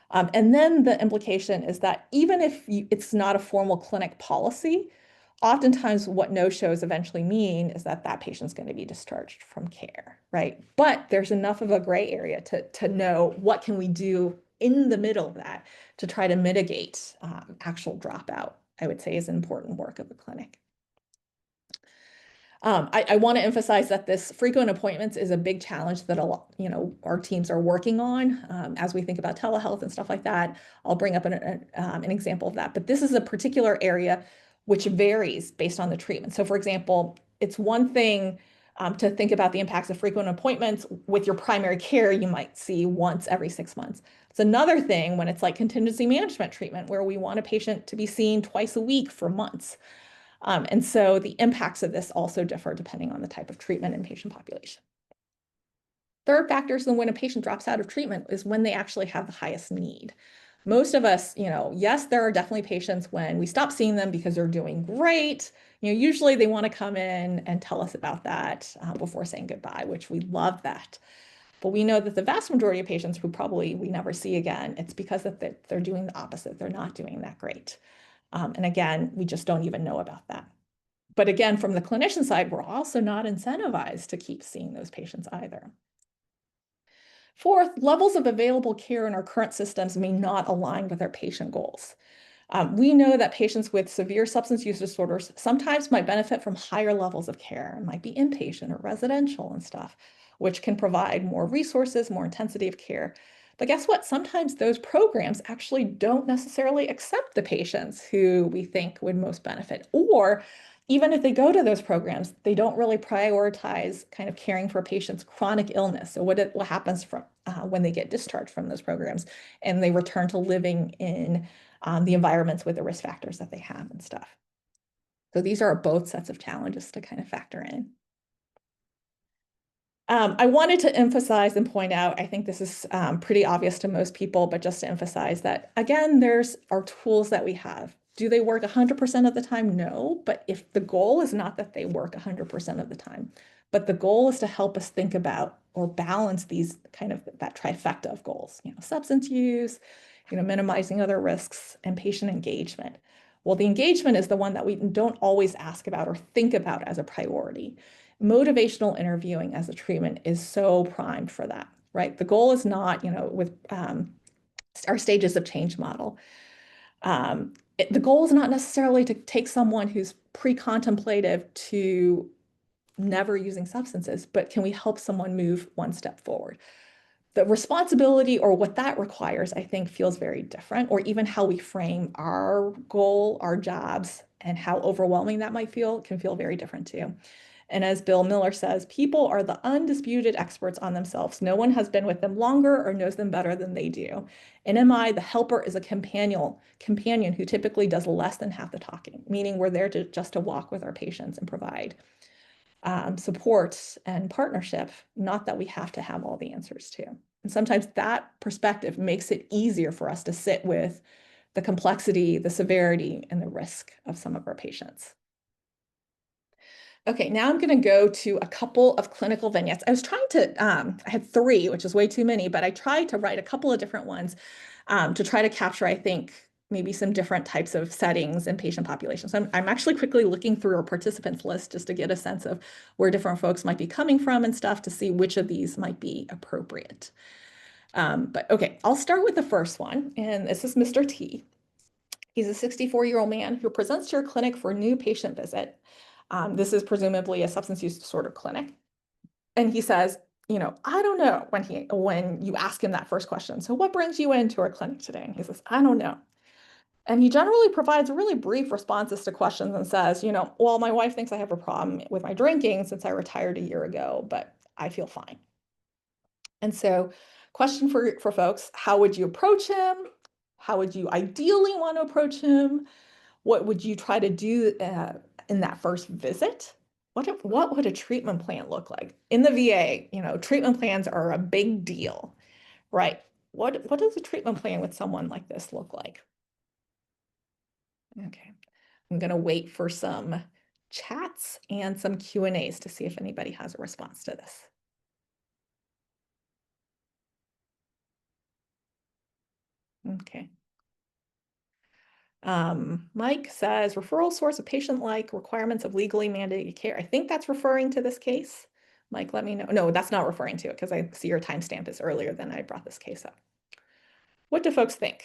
S2: And then the implication is that even if it's not a formal clinic policy, oftentimes what no-shows eventually mean is that that patient's going to be discharged from care, right? But there's enough of a gray area to know what can we do in the middle of that to try to mitigate actual dropout, I would say is important work of the clinic. I want to emphasize that this frequent appointments is a big challenge that a lot, our teams are working on as we think about telehealth and stuff like that. I'll bring up an example of that, but this is a particular area which varies based on the treatment. So for example, it's one thing To think about the impacts of frequent appointments with your primary care, you might see once every 6 months. It's another thing when it's like contingency management treatment, where we want a patient to be seen twice a week for months. And so the impacts of this also differ depending on the type of treatment and patient population. Third factor is when a patient drops out of treatment is when they actually have the highest need. Most of us, yes, there are definitely patients when we stop seeing them because they're doing great. Usually they want to come in and tell us about that before saying goodbye, which we love that. But we know that the vast majority of patients who probably we never see again, it's because they're doing the opposite. They're not doing that great. And again, we just don't even know about that. But again, from the clinician side, we're also not incentivized to keep seeing those patients either. Fourth, levels of available care in our current systems may not align with our patient goals. We know that patients with severe substance use disorders sometimes might benefit from higher levels of care. It might be inpatient or residential and stuff, which can provide more resources, more intensity of care. But guess what? Sometimes those programs actually don't necessarily accept the patients who we think would most benefit. Or even if they go to those programs, they don't really prioritize kind of caring for a patient's chronic illness. So what happens from when they get discharged from those programs and they return to living in the environments with the risk factors that they have and stuff. So these are both sets of challenges to kind of factor in. I wanted to emphasize and point out, I think this is pretty obvious to most people, but just to emphasize that, again, there's our tools that we have. Do they work 100% of the time? No, but if the goal is not that they work 100% of the time, but the goal is to help us think about or balance these kind of that trifecta of goals, substance use, minimizing other risks and patient engagement. Well, the engagement is the one that we don't always ask about or think about as a priority. Motivational interviewing as a treatment is so primed for that, right? The goal is not, with our stages of change model. The goal is not necessarily to take someone who's pre-contemplative to never using substances, but can we help someone move one step forward? The responsibility or what that requires, I think, feels very different, or even how we frame our goal, our jobs, and how overwhelming that might feel can feel very different too. And as Bill Miller says, people are the undisputed experts on themselves. No one has been with them longer or knows them better than they do. In MI, the helper is a companion who typically does less than half the talking, meaning we're there just to walk with our patients and provide support and partnership, not that we have to have all the answers to. And sometimes that perspective makes it easier for us to sit with the complexity, the severity, and the risk of some of our patients. Okay, now I'm going to go to a couple of clinical vignettes. I was trying to, I had 3, which is way too many, but I tried to write a couple of different ones to try to capture, I think, maybe some different types of settings and patient populations. So I'm actually quickly looking through our participants list just to get a sense of where different folks might be coming from and stuff to see which of these might be appropriate. But okay, I'll start with the first one, and this is Mr. T. He's a 64-year-old man who presents to your clinic for a new patient visit. This is presumably a substance use disorder clinic. And he says, I don't know when you ask him that first question. So what brings you into our clinic today? And he says, I don't know. And he generally provides really brief responses to questions and says, well, my wife thinks I have a problem with my drinking since I retired a year ago, but I feel fine. And so question for folks, how would you approach him? How would you ideally want to approach him? What would you try to do in that first visit? What would a treatment plan look like? In the VA, treatment plans are a big deal, right? What does a treatment plan with someone like this look like? Okay, I'm going to wait for some chats and some Q&As to see if anybody has a response to this. Okay. Mike says, referral source of patient-like requirements of legally mandated care. I think that's referring to this case. Mike, let me know. No, that's not referring to it because I see your timestamp is earlier than I brought this case up. What do folks think?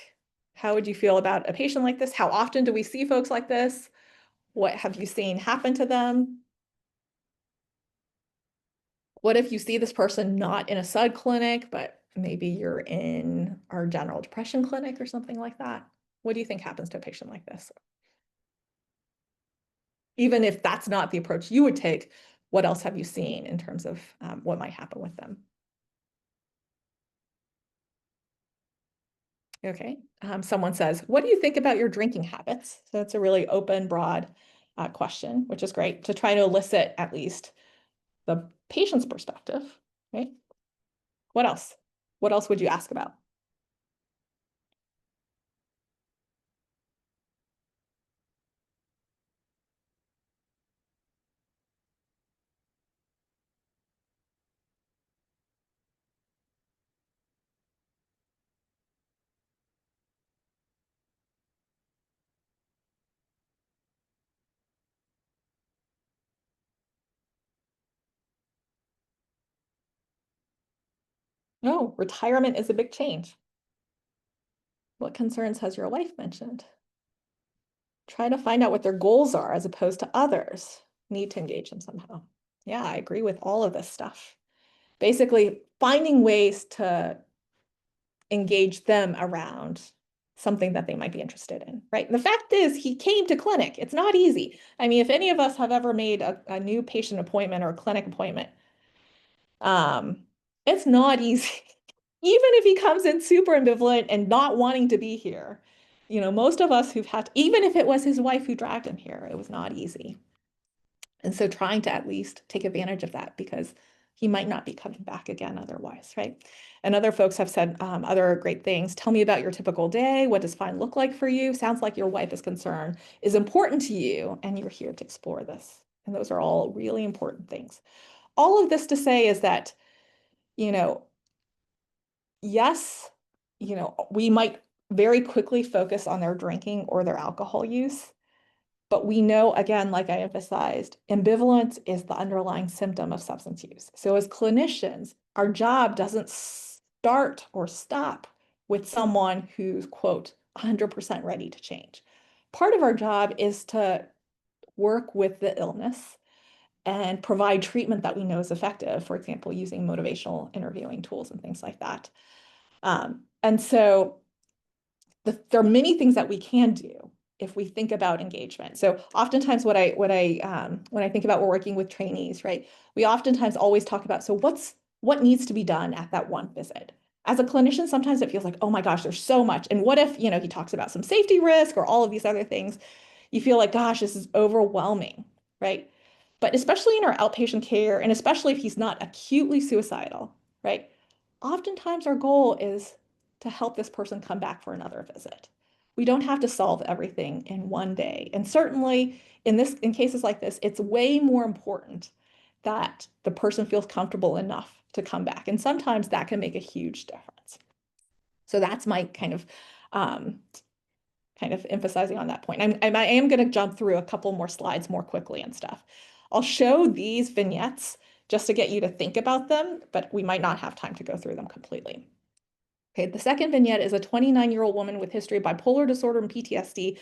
S2: How would you feel about a patient like this? How often do we see folks like this? What have you seen happen to them? What if you see this person not in a SUD clinic, but maybe you're in our general depression clinic or something like that? What do you think happens to a patient like this? Even if that's not the approach you would take, what else have you seen in terms of what might happen with them? Okay. Someone says, what do you think about your drinking habits? So it's a really open, broad question, which is great to try to elicit at least the patient's perspective, right? What else? What else would you ask about? No, retirement is a big change. What concerns has your wife mentioned? Try to find out what their goals are as opposed to others. Need to engage them somehow. Yeah, I agree with all of this stuff. Basically, finding ways to engage them around something that they might be interested in, right? And the fact is, he came to clinic. It's not easy. I mean, if any of us have ever made a new patient appointment or a clinic appointment, it's not easy. Even if he comes in super ambivalent and not wanting to be here, most of us who've had, even if it was his wife who dragged him here, it was not easy. And so trying to at least take advantage of that because he might not be coming back again otherwise, right? And other folks have said other great things. Tell me about your typical day. What does fine look like for you? Sounds like your wife is concerned, is important to you, and you're here to explore this. And those are all really important things. All of this to say is that, yes, we might very quickly focus on their drinking or their alcohol use. But we know, again, like I emphasized, ambivalence is the underlying symptom of substance use. So as clinicians, our job doesn't start or stop with someone who's, quote, 100% ready to change. Part of our job is to work with the illness and provide treatment that we know is effective, for example, using motivational interviewing tools and things like that. And so there are many things that we can do if we think about engagement. So oftentimes when I think about we're working with trainees, right, we oftentimes always talk about, so what needs to be done at that one visit? As a clinician, sometimes it feels like, oh my gosh, there's so much. And what if, he talks about some safety risk or all of these other things? You feel like, gosh, this is overwhelming, right? But especially in our outpatient care, and especially if he's not acutely suicidal, right? Oftentimes our goal is to help this person come back for another visit. We don't have to solve everything in one day. And certainly in cases like this, it's way more important that the person feels comfortable enough to come back. And sometimes that can make a huge difference. So that's my kind of emphasizing on that point. I am going to jump through a couple more slides more quickly and stuff. I'll show these vignettes just to get you to think about them, but we might not have time to go through them completely. Okay, the second vignette is a 29-year-old woman with history of bipolar disorder and PTSD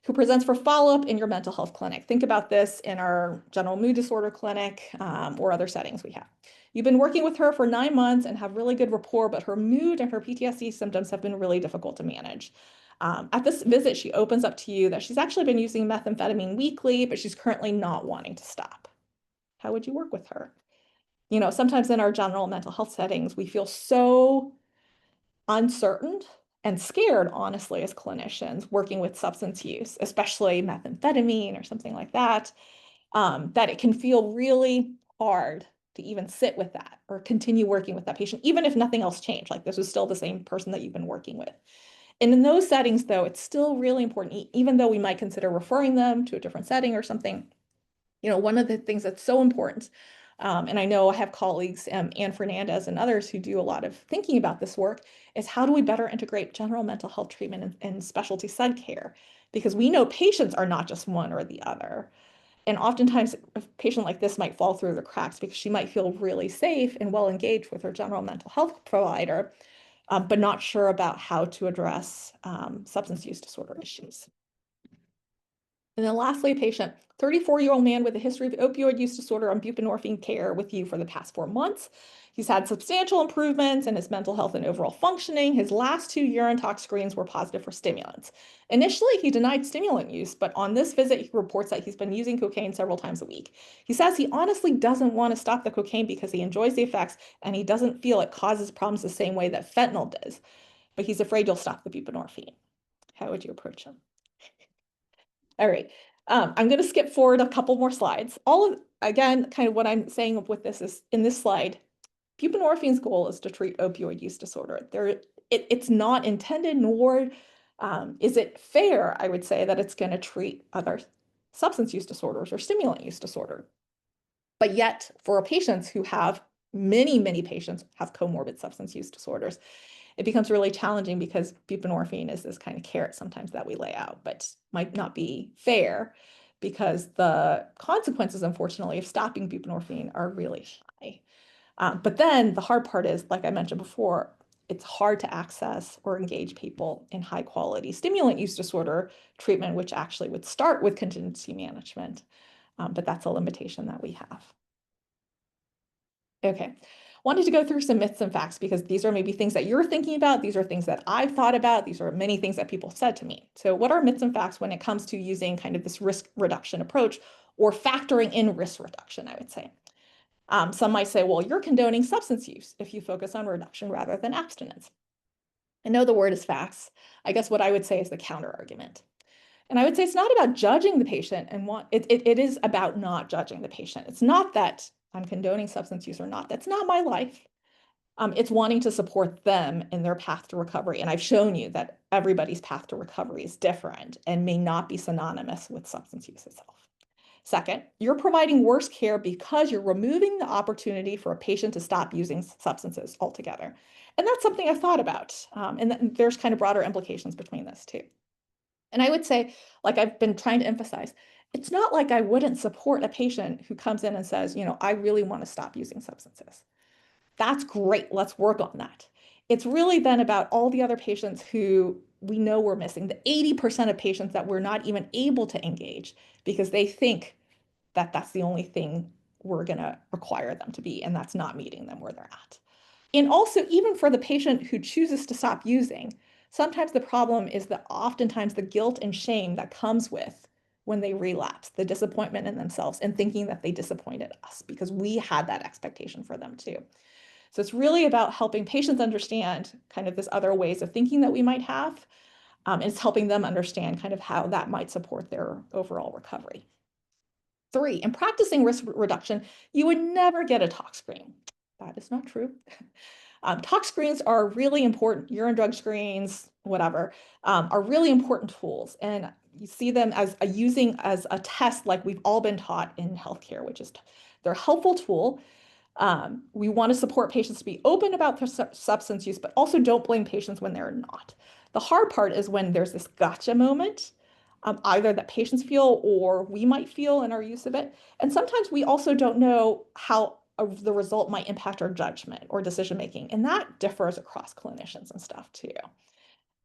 S2: who presents for follow-up in your mental health clinic. Think about this in our general mood disorder clinic or other settings we have. You've been working with her for 9 months and have really good rapport, but her mood and her PTSD symptoms have been really difficult to manage. At this visit, she opens up to you that she's actually been using methamphetamine weekly, but she's currently not wanting to stop. How would you work with her? Sometimes in our general mental health settings, we feel so uncertain and scared, honestly, as clinicians working with substance use, especially methamphetamine or something like that, that it can feel really hard to even sit with that or continue working with that patient, even if nothing else changed, like this was still the same person that you've been working with. And in those settings, though, it's still really important, even though we might consider referring them to a different setting or something. One of the things that's so important, and I know I have colleagues, Ann Fernandez and others who do a lot of thinking about this work, is how do we better integrate general mental health treatment and specialty psych care? Because we know patients are not just one or the other. And oftentimes a patient like this might fall through the cracks because she might feel really safe and well engaged with her general mental health provider, but not sure about how to address substance use disorder issues. And then lastly, a patient, 34-year-old man with a history of opioid use disorder on buprenorphine care with you for the past 4 months. He's had substantial improvements in his mental health and overall functioning. His last 2 urine tox screens were positive for stimulants. Initially, he denied stimulant use, but on this visit, he reports that he's been using cocaine several times a week. He says he honestly doesn't want to stop the cocaine because he enjoys the effects and he doesn't feel it causes problems the same way that fentanyl does, but he's afraid you'll stop the buprenorphine. How would you approach him? All right. I'm going to skip forward a couple more slides. Again, kind of what I'm saying with this is in this slide, buprenorphine's goal is to treat opioid use disorder. It's not intended, nor is it fair, I would say, that it's going to treat other substance use disorders or stimulant use disorder. But yet, for patients who have, many patients have comorbid substance use disorders, it becomes really challenging because buprenorphine is this kind of carrot sometimes that we lay out, but might not be fair because the consequences, unfortunately, of stopping buprenorphine are really high. But then the hard part is, like I mentioned before, it's hard to access or engage people in high quality stimulant use disorder treatment, which actually would start with contingency management. But that's a limitation that we have. Okay, wanted to go through some myths and facts because these are maybe things that you're thinking about. These are things that I've thought about. These are many things that people said to me. So what are myths and facts when it comes to using kind of this risk reduction approach or factoring in risk reduction, I would say? Some might say, well, you're condoning substance use if you focus on reduction rather than abstinence. I know the word is facts. I guess what I would say is the counter argument. And I would say it's not about judging the patient and it is about not judging the patient. It's not that I'm condoning substance use or not. That's not my life. It's wanting to support them in their path to recovery. And I've shown you that everybody's path to recovery is different and may not be synonymous with substance use itself. Second, you're providing worse care because you're removing the opportunity for a patient to stop using substances altogether. And that's something I've thought about. And there's kind of broader implications between this too. And I would say, like I've been trying to emphasize, it's not like I wouldn't support a patient who comes in and says, I really want to stop using substances. That's great. Let's work on that. It's really then about all the other patients who we know we're missing, the 80% of patients that we're not even able to engage because they think that that's the only thing we're going to require them to be, and that's not meeting them where they're at. And also, even for the patient who chooses to stop using, sometimes the problem is that oftentimes the guilt and shame that comes with when they relapse, the disappointment in themselves and thinking that they disappointed us because we had that expectation for them too. So it's really about helping patients understand kind of this other ways of thinking that we might have. And it's helping them understand kind of how that might support their overall recovery. 3, in practicing risk reduction, you would never get a tox screen. That is not true. Tox screens are really important. Urine drug screens, whatever, are really important tools. And you see them as using as a test like we've all been taught in healthcare, which is they're a helpful tool. We want to support patients to be open about their substance use, but also don't blame patients when they're not. The hard part is when there's this gotcha moment, either that patients feel or we might feel in our use of it. And sometimes we also don't know how the result might impact our judgment or decision making. And that differs across clinicians and stuff too.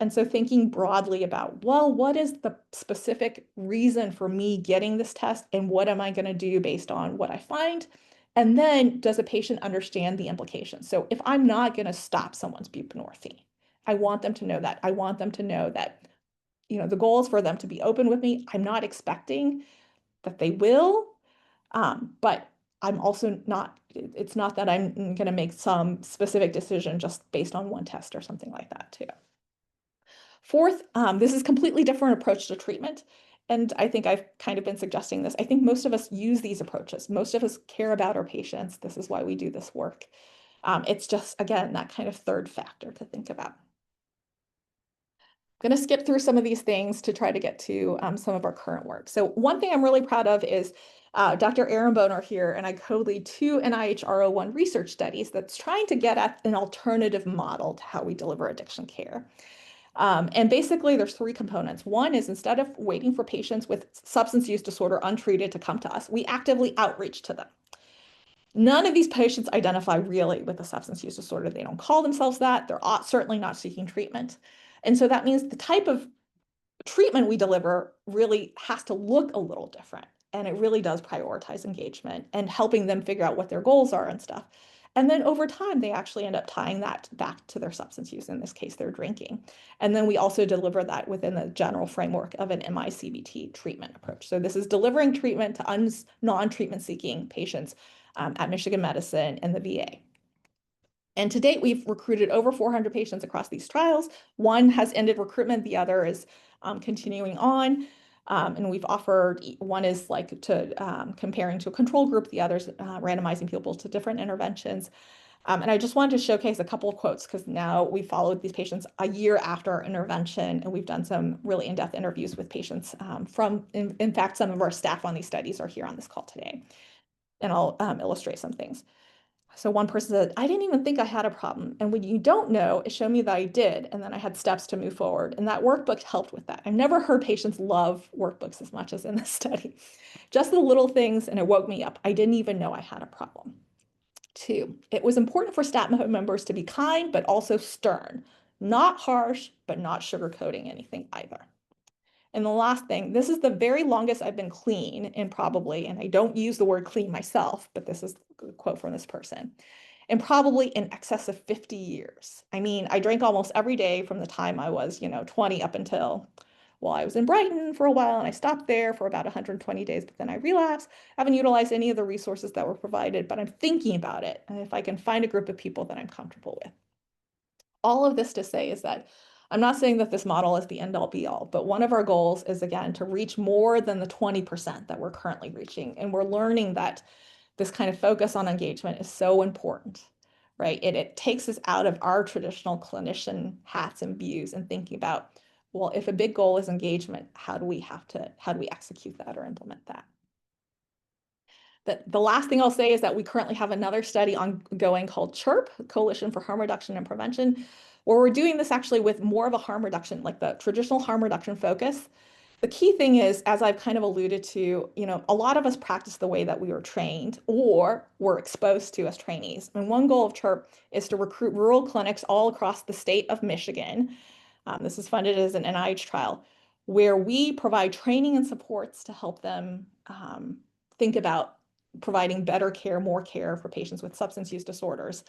S2: And so thinking broadly about, well, what is the specific reason for me getting this test and what am I going to do based on what I find? And then does a patient understand the implications? So if I'm not going to stop someone's buprenorphine, I want them to know that. I want them to know that, the goal is for them to be open with me. I'm not expecting that they will, but I'm also not, it's not that I'm going to make some specific decision just based on one test or something like that too. Fourth, this is a completely different approach to treatment. And I think I've kind of been suggesting this. I think most of us use these approaches. Most of us care about our patients. This is why we do this work. It's just, again, that kind of third factor to think about. I'm going to skip through some of these things to try to get to some of our current work. So one thing I'm really proud of is Dr. Aaron Boner here, and I co-lead 2 NIH R01 research studies that's trying to get at an alternative model to how we deliver addiction care. And basically, there's 3 components. One is instead of waiting for patients with substance use disorder untreated to come to us, we actively outreach to them. None of these patients identify really with a substance use disorder. They don't call themselves that. They're certainly not seeking treatment. And so that means the type of treatment we deliver really has to look a little different. And it really does prioritize engagement and helping them figure out what their goals are and stuff. And then over time, they actually end up tying that back to their substance use, in this case, their drinking. And then we also deliver that within the general framework of an MICBT treatment approach. So this is delivering treatment to non-treatment seeking patients at Michigan Medicine and the VA. And to date, we've recruited over 400 patients across these trials. One has ended recruitment, the other is continuing on. And we've offered, one is like to comparing to a control group, the other's randomizing people to different interventions. And I just wanted to showcase a couple of quotes because now we followed these patients a year after our intervention, and we've done some really in-depth interviews with patients in fact, some of our staff on these studies are here on this call today. And I'll illustrate some things. So one person said, I didn't even think I had a problem. And when you don't know, it showed me that I did. And then I had steps to move forward. And that workbook helped with that. I've never heard patients love workbooks as much as in this study. Just the little things, and it woke me up. I didn't even know I had a problem. 2, it was important for staff members to be kind, but also stern, not harsh, but not sugarcoating anything either. And the last thing, this is the very longest I've been clean in probably, and I don't use the word clean myself, but this is a quote from this person, and probably in excess of 50 years. I mean, I drank almost every day from the time I was, 20 up until, well, I was in Brighton for a while and I stopped there for about 120 days, but then I relapsed. I haven't utilized any of the resources that were provided, but I'm thinking about it. And if I can find a group of people that I'm comfortable with. All of this to say is that I'm not saying that this model is the end all be all, but one of our goals is, again, to reach more than the 20% that we're currently reaching. And we're learning that this kind of focus on engagement is so important, right? It takes us out of our traditional clinician hats and views and thinking about, well, if a big goal is engagement, how do we execute that or implement that? The last thing I'll say is that we currently have another study ongoing called CHIRP, Coalition for Harm Reduction and Prevention, where we're doing this actually with more of a harm reduction, like the traditional harm reduction focus. The key thing is, as I've kind of alluded to, a lot of us practice the way that we were trained or were exposed to as trainees. And one goal of CHIRP is to recruit rural clinics all across the state of Michigan. This is funded as an NIH trial, where we provide training and supports to help them think about providing better care, more care for patients with substance use disorders.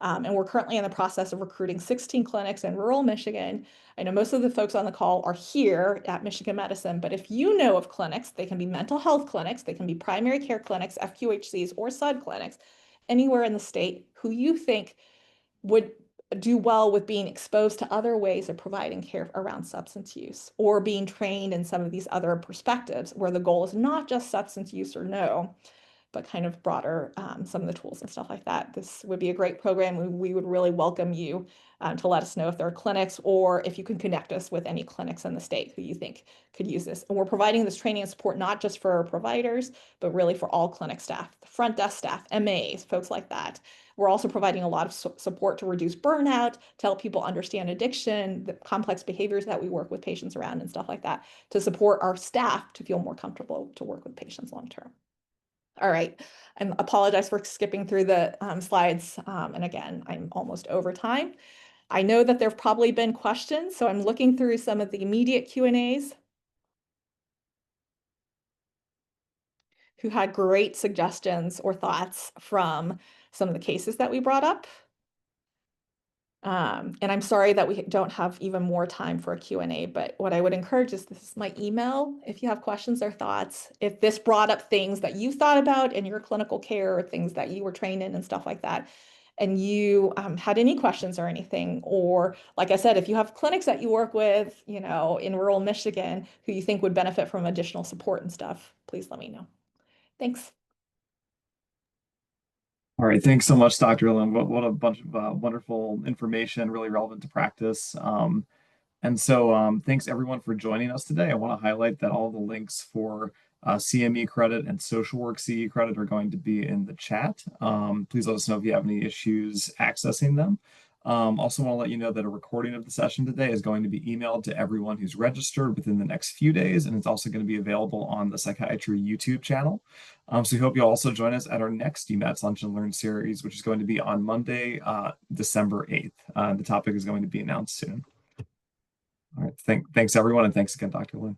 S2: And we're currently in the process of recruiting 16 clinics in rural Michigan. I know most of the folks on the call are here at Michigan Medicine, but if you know of clinics, they can be mental health clinics, they can be primary care clinics, FQHCs, or SUD clinics, anywhere in the state who you think would do well with being exposed to other ways of providing care around substance use, or being trained in some of these other perspectives where the goal is not just substance use or no, but kind of broader, some of the tools and stuff like that. This would be a great program. We would really welcome you to let us know if there are clinics, or if you can connect us with any clinics in the state who you think could use this. And we're providing this training and support not just for providers, but really for all clinic staff, the front desk staff, MAs, folks like that. We're also providing a lot of support to reduce burnout, to help people understand addiction, the complex behaviors that we work with patients around and stuff like that, to support our staff to feel more comfortable to work with patients long term. All right, I apologize for skipping through the slides. And again, I'm almost over time. I know that there've probably been questions, so I'm looking through some of the immediate Q&As. Who had great suggestions or thoughts from some of the cases that we brought up. And I'm sorry that we don't have even more time for a Q&A, but what I would encourage is, this is my email. If you have questions or thoughts, if this brought up things that you thought about in your clinical care, or things that you were trained in and stuff like that, and you had any questions or anything, or like I said, if you have clinics that you work with, in rural Michigan who you think would benefit from additional support and stuff, please let me know. Thanks.
S1: All right, thanks so much, Dr. Lim. What a bunch of wonderful information, really relevant to practice. Thanks everyone for joining us today. I want to highlight that all the links for CME credit and social work CE credit are going to be in the chat. Please let us know if you have any issues accessing them. Also want to let you know that a recording of the session today is going to be emailed to everyone who's registered within the next few days, and it's also going to be available on the Psychiatry YouTube channel. So we hope you'll also join us at our next UMass Lunch and Learn series, which is going to be on Monday, December 8th. The topic is going to be announced soon. All right. Thanks everyone, and thanks again, Dr. Lin.